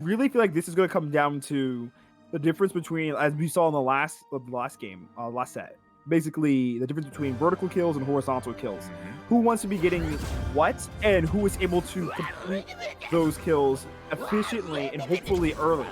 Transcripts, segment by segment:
really feel like this is going to come down to the difference between, as we saw in the last game, last set. Basically, the difference between vertical kills and horizontal kills. Who wants to be getting what, and who is able to complete those kills efficiently and hopefully early.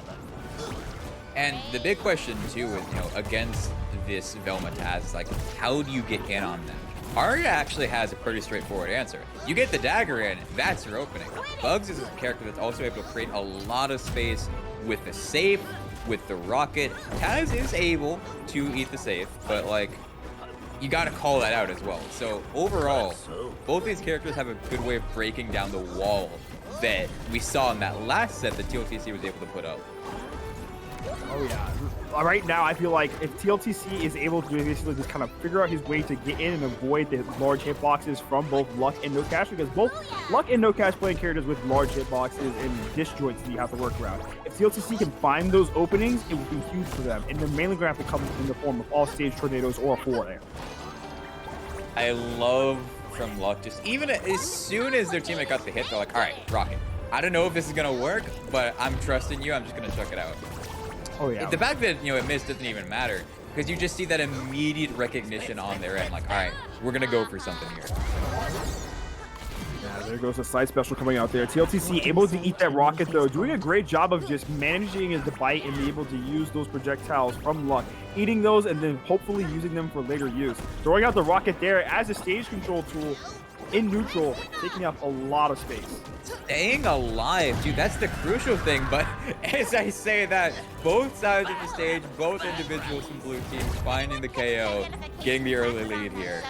And the big question too is, against this Velma task, is like, how do you get in on them? Arya actually has a pretty straightforward answer. You get the dagger in, that's your opening. Bugs is a character that's also able to create a lot of space with the safe, with the rocket. Taz is able to eat the safe, but like, you gotta call that out as well. So overall, both these characters have a good way of breaking down the wall that we saw in that last set that TLTC was able to put up. Oh yeah. Right now, I feel like if TLTC is able to basically just kind of figure out his way to get in and avoid the large hitboxes from both Luck and NoCash, because both Luck and NoCash playing characters with large hitboxes and disjoints that you have to work around. If TLTC can find those openings, it would be huge for them, and they're mainly going to have to come in the form of all-stage tornadoes or forward air. I love from Luck, just even as soon as their teammate got the hit, they're like, all right, rocket. I don't know if this is going to work, but I'm trusting you. I'm just going to check it out. Oh yeah. The fact that it missed doesn't even matter, because you just see that immediate recognition on their end, like, all right, we're gonna go for something here. Yeah, there goes the side special coming out there. TLTC able to eat that rocket though, doing a great job of just managing the bite and be able to use those projectiles from Luck, eating those and then hopefully using them for later use. Throwing out the rocket there as a stage control tool in neutral, taking up a lot of space. Staying alive, dude, that's the crucial thing. But as I say that, both sides of the stage, both individuals from blue teams finding the KO, getting the early lead here.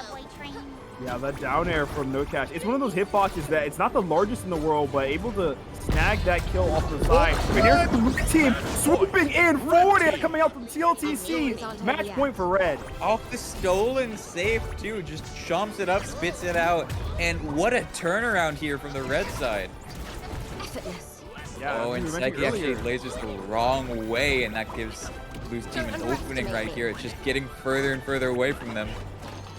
Yeah, that down air from NoCash. It's one of those hitboxes that it's not the largest in the world, but able to snag that kill off the side. But here's the blue team swooping in, forward air coming out from TLTC. Match point for red. Off the stolen safe, too. Just chomps it up, spits it out. And what a turnaround here from the red side. Yeah, oh, and Saiki actually lasers the wrong way, and that gives Blue's team an opening right here. It's just getting further and further away from them.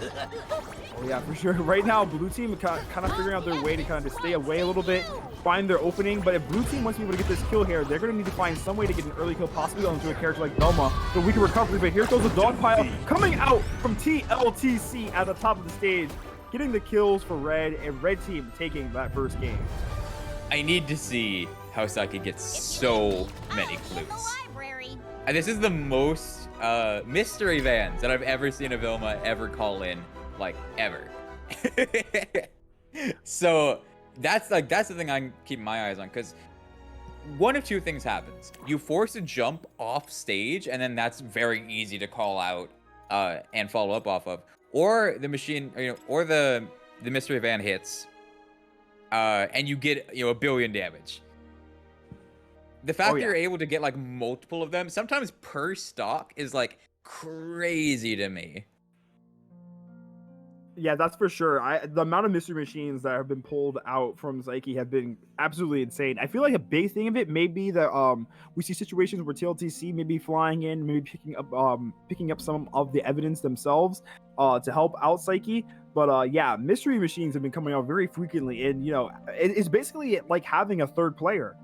Oh yeah, for sure. Right now, blue team kind of figuring out their way to kind of stay away a little bit, find their opening. But if blue team wants to be able to get this kill here, they're going to need to find some way to get an early kill, possibly onto a character like Velma, so we can recover. But here goes the dog pile coming out from TLTC at the top of the stage, getting the kills for red, and red team taking that first game. I need to see how Saiki gets so many clues. And this is the most mystery vans that I've ever seen a Velma ever call in, like, ever. So that's the thing I'm keeping my eyes on, because one of two things happens. You force a jump off stage, and then that's very easy to call out and follow up off of. Or the machine, or the mystery van hits, and you get a billion damage. The fact that you're able to get like multiple of them, sometimes per stock, is like crazy to me. Yeah, that's for sure. The amount of mystery machines that have been pulled out from Saiki have been absolutely insane. I feel like a big thing of it may be that we see situations where TLTC may be flying in, maybe picking up some of the evidence themselves to help out Saiki. But yeah, mystery machines have been coming out very frequently, and it's basically like having a third player.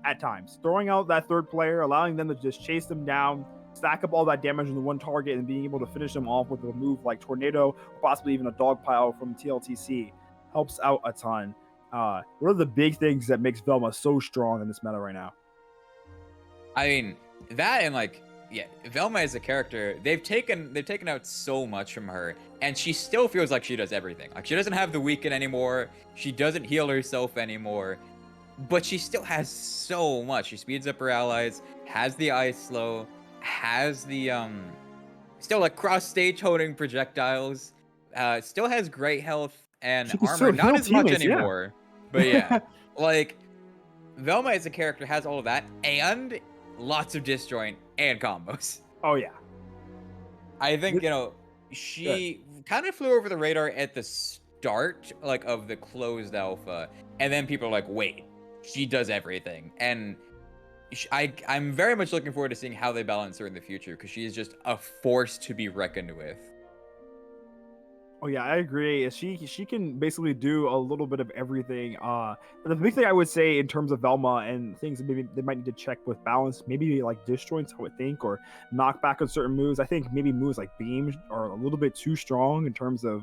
At times throwing out that third player, allowing them to just chase them down, stack up all that damage on the one target, and being able to finish them off with a move like Tornado, or possibly even a dog pile from TLTC, helps out a ton. One of the big things that makes Velma so strong in this meta right now. I mean, that and like, yeah, Velma as a character, they've taken out so much from her, and she still feels like she does everything. Like, she doesn't have the weaken anymore, she doesn't heal herself anymore, but she still has so much. She speeds up her allies, has the ice slow, has the still like cross stage holding projectiles, still has great health and armor, not as much anymore. But yeah, like, Velma as a character has all of that and lots of disjoint and combos. Oh yeah. I think she kind of flew over the radar at the start, like, of the closed alpha, and then people are like, wait, she does everything. And I'm very much looking forward to seeing how they balance her in the future, because she is just a force to be reckoned with. Oh yeah, I agree. She can basically do a little bit of everything. But the big thing I would say in terms of Velma and things that maybe they might need to check with balance, maybe like disjoints, I would think, or knock back on certain moves. I think maybe moves like beam are a little bit too strong in terms of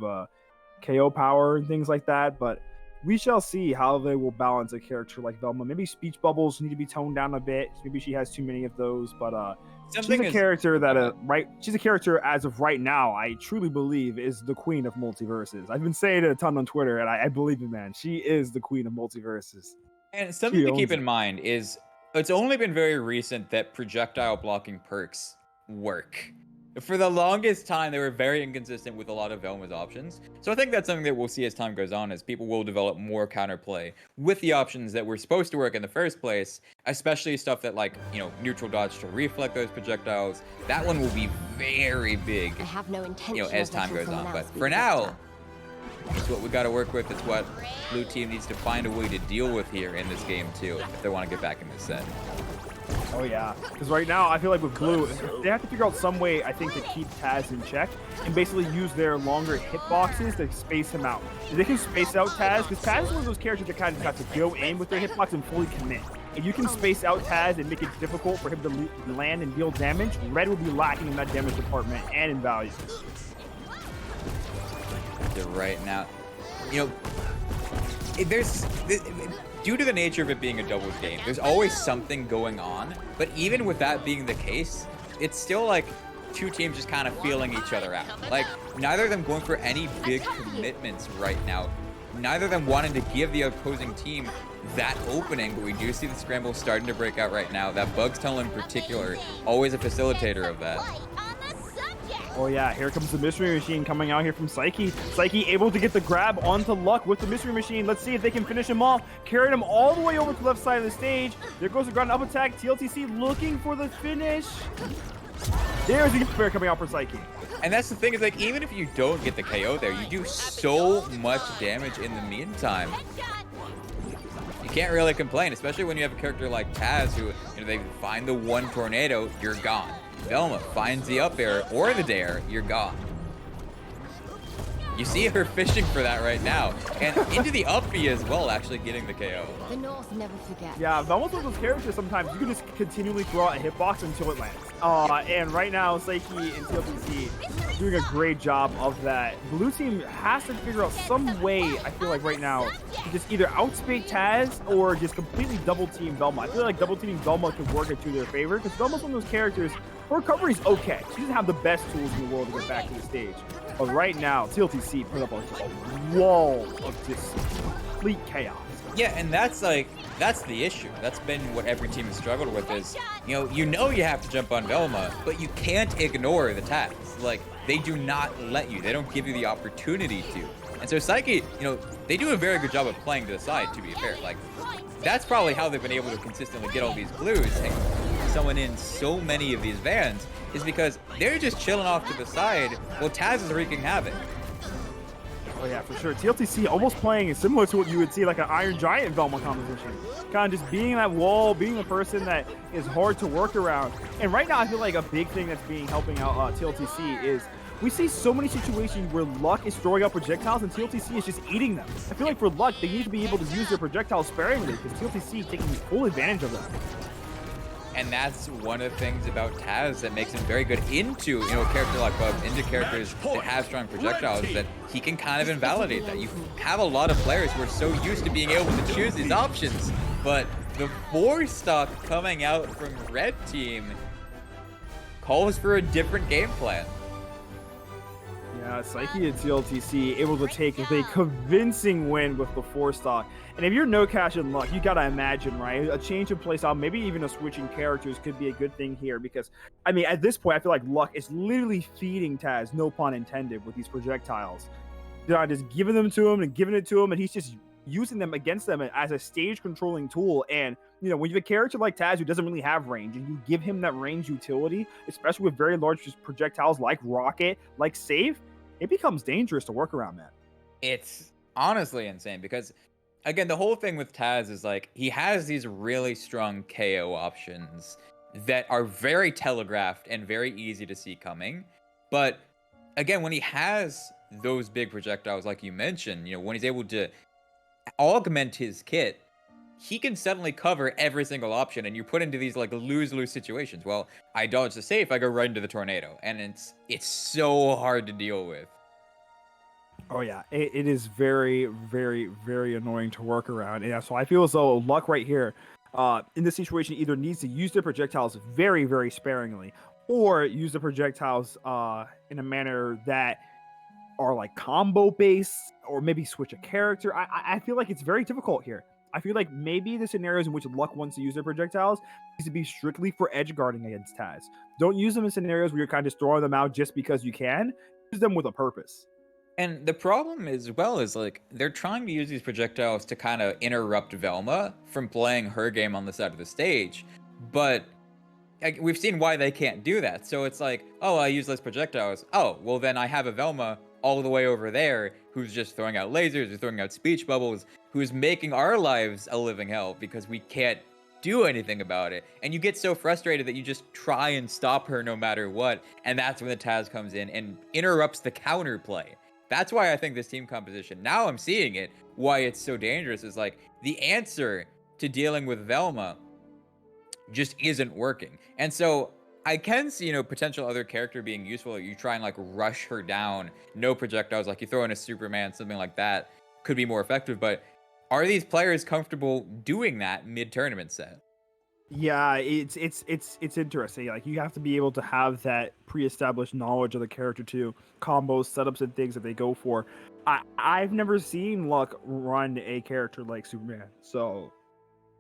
KO power and things like that. But we shall see how they will balance a character like Velma. Maybe speech bubbles need to be toned down a bit. Maybe she has too many of those. But she's Something a is character that she's a character as of right now, I truly believe is the queen of multiverses. I've been saying it a ton on Twitter, and I believe it, man. She is the queen of multiverses. and something She to keep owns in it. mind is it's only been very recent that projectile blocking perks work. For the longest time, they were very inconsistent with a lot of Velma's options. So I think that's something that we'll see as time goes on, as people will develop more counterplay with the options that were supposed to work in the first place, especially stuff that like, neutral dodge to reflect those projectiles. That one will be very big, I have no intention as of time letting goes on. someone But else be for the now, victor. it's what we got to work with. It's what blue team needs to find a way to deal with here in this game too, if they want to get back in this set. Oh yeah, because right now I feel like with blue, they have to figure out some way, I think, to keep Taz in check and basically use their longer hitboxes to space him out. If they can space out Taz, because Taz is one of those characters that kind of have to go in with their hitbox and fully commit. If you can space out Taz and make it difficult for him to land and deal damage, Red will be lacking in that damage department and in value. Right now, due to the nature of it being a doubles game, there's always something going on. But even with that being the case, it's still like two teams just kind of feeling each other out. Like neither of them going for any big commitments right now. Neither of them wanting to give the opposing team that opening, but we do see the scramble starting to break out right now. That Bugs Tunnel in particular, always a facilitator of that. Oh yeah, here comes the Mystery Machine coming out here from Saiki. Saiki able to get the grab onto Luck with the Mystery Machine. Let's see if they can finish him off. Carried him all the way over to the left side of the stage. There goes the ground up attack. TLTC looking for the finish. There's the fair coming out for Saiki. And that's the thing, is like, even if you don't get the KO there, you do so much damage in the meantime. You can't really complain, especially when you have a character like Taz who, they find the one tornado, you're gone. Velma finds the up air or the dare, you're gone. You see her fishing for that right now. And into the up B as well, actually getting the KO. The North never forgets. Yeah, Velma's one of those characters sometimes you can just continually throw out a hitbox until it lands. And right now, Saiki and TLTC doing a great job of that. Blue team has to figure out some way, I feel like right now, to just either outspeed Taz or just completely double team Velma. I feel like double teaming Velma could work into their favor because Velma's one of those characters. Her recovery is okay. She doesn't have the best tools in the world to get back to the stage. But right now, TLTC put up a wall of just complete chaos. Yeah, and that's the issue. That's been what every team has struggled with is, you have to jump on Velma, but you can't ignore the tags. Like, they do not let you. They don't give you the opportunity to. And so Saiki, they do a very good job of playing to the side, to be fair. Like, that's probably how they've been able to consistently get all these blues and someone in so many of these vans is because they're just chilling off to the side while Taz is wreaking havoc. Oh yeah, for sure. TLTC almost playing similar to what you would see like an Iron Giant Velma composition. Kind of just being that wall, being the person that is hard to work around. And right now I feel like a big thing that's helping out TLTC is we see so many situations where Luck is throwing out projectiles and TLTC is just eating them. I feel like for Luck, they need to be able to use their projectiles sparingly because TLTC is taking full advantage of them. And that's one of the things about Taz that makes him very good into, a character like Bugs, into characters that have strong projectiles, that he can kind of invalidate that. You have a lot of players who are so used to being able to choose these options, but the 4-stock coming out from Red Team calls for a different game plan. Yeah, Saiki and TLTC able to take a convincing win with the 4-stock. And if you're NoCash and Luck, you gotta imagine, right? A change in playstyle, maybe even a switching characters could be a good thing here because, at this point, I feel like Luck is literally feeding Taz, no pun intended, with these projectiles. They're just giving them to him and giving it to him, and he's just using them against them as a stage controlling tool. And, when you have a character like Taz who doesn't really have range and you give him that range utility, especially with very large projectiles like Rocket, like Save, it becomes dangerous to work around that. It's honestly insane because, again, the whole thing with Taz is like he has these really strong KO options that are very telegraphed and very easy to see coming. But again, when he has those big projectiles, like you mentioned, when he's able to augment his kit, he can suddenly cover every single option, and you're put into these like lose-lose situations. Well, I dodge the safe, I go right into the tornado, and it's so hard to deal with. Oh yeah, it is very, very, very annoying to work around. Yeah, so I feel as though Luck right here, in this situation, either needs to use the projectiles very, very sparingly, or use the projectiles in a manner that are like combo based, or maybe switch a character. I feel like it's very difficult here. I feel like maybe the scenarios in which Luck wants to use their projectiles needs to be strictly for edge guarding against Taz. Don't use them in scenarios where you're kind of just throwing them out just because you can. Use them with a purpose. And the problem as well is like they're trying to use these projectiles to kind of interrupt Velma from playing her game on the side of the stage, but we've seen why they can't do that. So it's like, oh, I use less projectiles. Oh, well then I have a Velma all the way over there who's just throwing out lasers or throwing out speech bubbles, who's making our lives a living hell because we can't do anything about it. And you get so frustrated that you just try and stop her no matter what. And that's when the Taz comes in and interrupts the counterplay. That's why I think this team composition, now I'm seeing it, why it's so dangerous, is like the answer to dealing with Velma just isn't working. And so I can see, potential other character being useful. You try and like rush her down, no projectiles, like you throw in a Superman, something like that could be more effective. But are these players comfortable doing that mid-tournament set? Yeah, it's interesting. Like you have to be able to have that pre-established knowledge of the character too, combos, setups, and things that they go for. I've never seen Luck run a character like Superman, so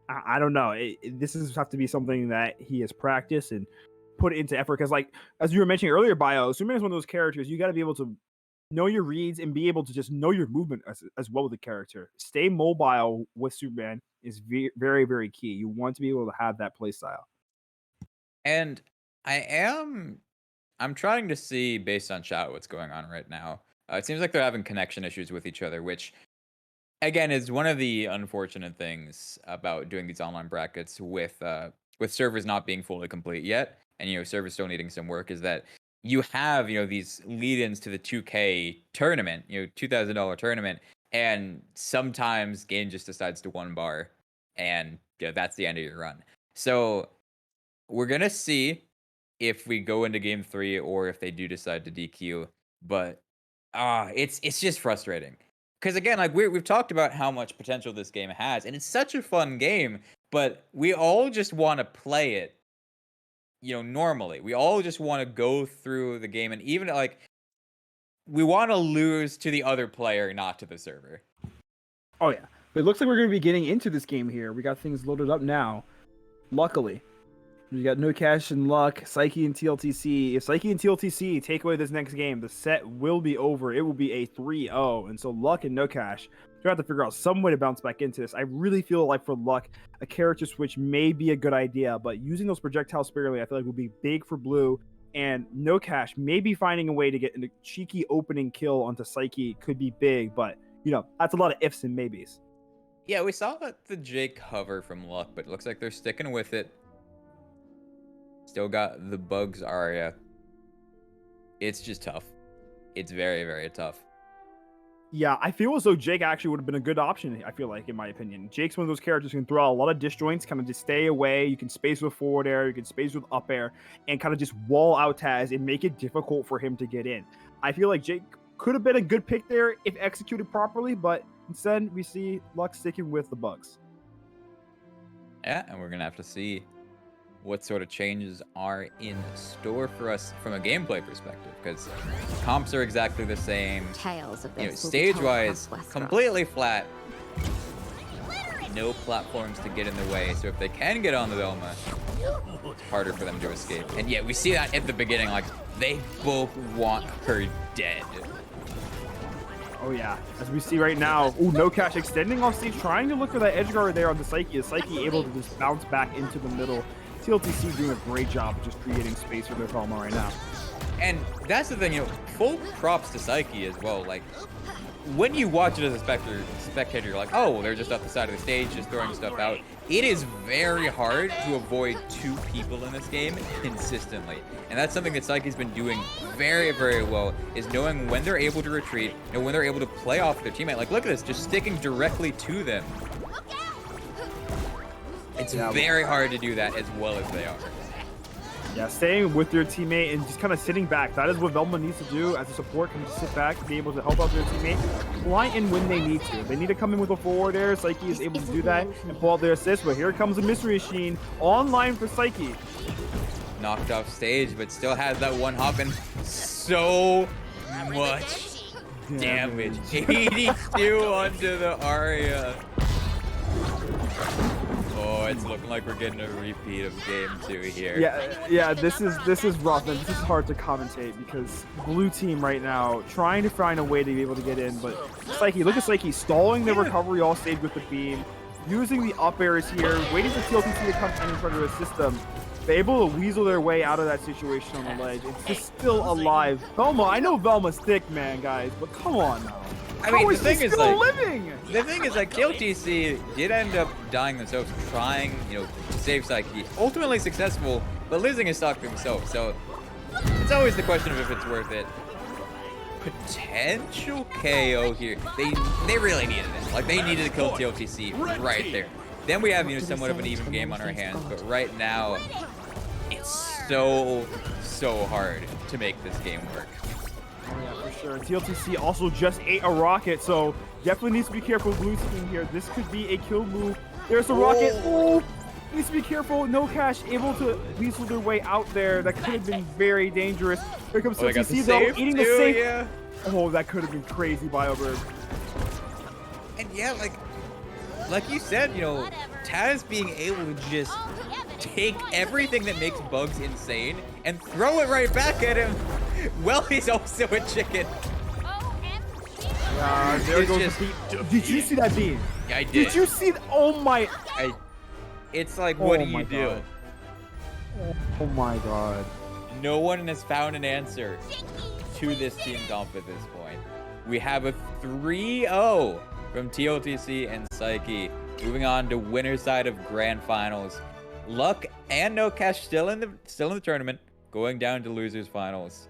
I don't know. This is have to be something that he has practiced and put into effort. Because, like as you were mentioning earlier, Bio, Superman is one of those characters you got to be able to know your reads and be able to just know your movement as well with the character. Stay mobile with Superman is very, very key. You want to be able to have that play style. And I'm trying to see based on chat what's going on right now. It seems like they're having connection issues with each other, which again is one of the unfortunate things about doing these online brackets with servers not being fully complete yet, and servers still needing some work, is that you have these lead-ins to the 2K tournament, $2,000 tournament, and sometimes game just decides to one bar, and that's the end of your run. So we're gonna see if we go into game 3 or if they do decide to DQ, but it's just frustrating. Because again, like we've talked about how much potential this game has, and it's such a fun game, but we all just want to play it, normally. We all just want to go through the game, and even like we want to lose to the other player, not to the server. Oh yeah, but it looks like we're going to be getting into this game here. We got things loaded up now. Luckily, we got NoCash and Luck, Saiki and TLTC. If Saiki and TLTC take away this next game, the set will be over. It will be a 3-0. And so Luck and NoCash, they have to figure out some way to bounce back into this. I really feel like for Luck, a character switch may be a good idea, but using those projectiles sparingly, I feel like would be big for Blue. And NoCash maybe finding a way to get a cheeky opening kill onto Saiki could be big, but that's a lot of ifs and maybes. Yeah, we saw the Jake hover from Luck, but it looks like they're sticking with it. Still got the bugs Arya. It's just tough. It's very, very tough. Yeah, I feel as though Jake actually would have been a good option, I feel like, in my opinion. Jake's one of those characters who can throw out a lot of disjoints, kind of just stay away. You can space with forward air, you can space with up air, and kind of just wall out Taz and make it difficult for him to get in. I feel like Jake could have been a good pick there if executed properly, but instead we see Luck sticking with the bugs. Yeah, and we're going to have to see what sort of changes are in store for us from a gameplay perspective, because comps are exactly the same. Tales of this stage-wise, completely flat. No platforms to get in the way, so if they can get on the Velma, it's harder for them to escape. And yet we see that at the beginning, like they both want her dead. Oh yeah, as we see right now, NoCash extending off stage, trying to look for that edge guard there on the Saiki. Is Saiki able to just bounce back into the middle? TLTC doing a great job of just creating space for their Velma right now. And that's the thing, full props to Saiki as well. Like, when you watch it as a spectator, you're like, oh, well, they're just up the side of the stage, just throwing stuff out. It is very hard to avoid 2 people in this game consistently. And that's something that Saiki's been doing very, very well, is knowing when they're able to retreat and when they're able to play off their teammate. Like, look at this, just sticking directly to them. It's very hard to do that as well as they are. Yeah, staying with your teammate and just kind of sitting back. That is what Velma needs to do as a support. Can just sit back, be able to help out their teammate, fly in when they need to. They need to come in with a forward air. Saiki is able to do that and pull out their assist. But here comes a Mystery Machine online for Saiki. Knocked off stage, but still has that one hop and so much damage. 82 onto the Arya. Oh, it's looking like we're getting a repeat of game 2 here. Yeah, this is rough, and this is hard to commentate because blue team right now trying to find a way to be able to get in, but Saiki, look at Saiki stalling the recovery all stage with the beam, using the up airs here, waiting for TLTC to come in and try to assist them. They're able to weasel their way out of that situation on the ledge. It's just still alive. Velma, I know Velma's thick, man, guys, but come on now. I mean, the thing is, like, TLTC did end up dying themselves trying, to save Saiki. Ultimately successful, but losing his stock themselves. So it's always the question of if it's worth it. Potential KO here. They really needed it. Like, they needed to kill TLTC right there. Then we have, somewhat of an even game on our hands. But right now, it's so hard to make this game work. Oh yeah, for sure. TLTC also just ate a rocket, so definitely needs to be careful blue team here. This could be a kill move. There's a rocket. Oh, needs to be careful. NoCash able to weasel their way out there. That could have been very dangerous. Here comes TLTC though, eating the safe. Yeah. Oh, that could have been crazy, BioBird. And yeah, like you said, Taz being able to just take everything that makes Bugs insane and throw it right back at him. Well, he's also a chicken. Yeah, there goes the beam. Did you see that beam? Yeah, I did. Did you see? Oh my! It's like, what do you do? Oh my god! No one has found an answer to this team comp at this point. We have a 3-0 from TLTC and Saiki. Moving on to winner's side of grand finals. Luck and NoCash still in the tournament, going down to losers finals.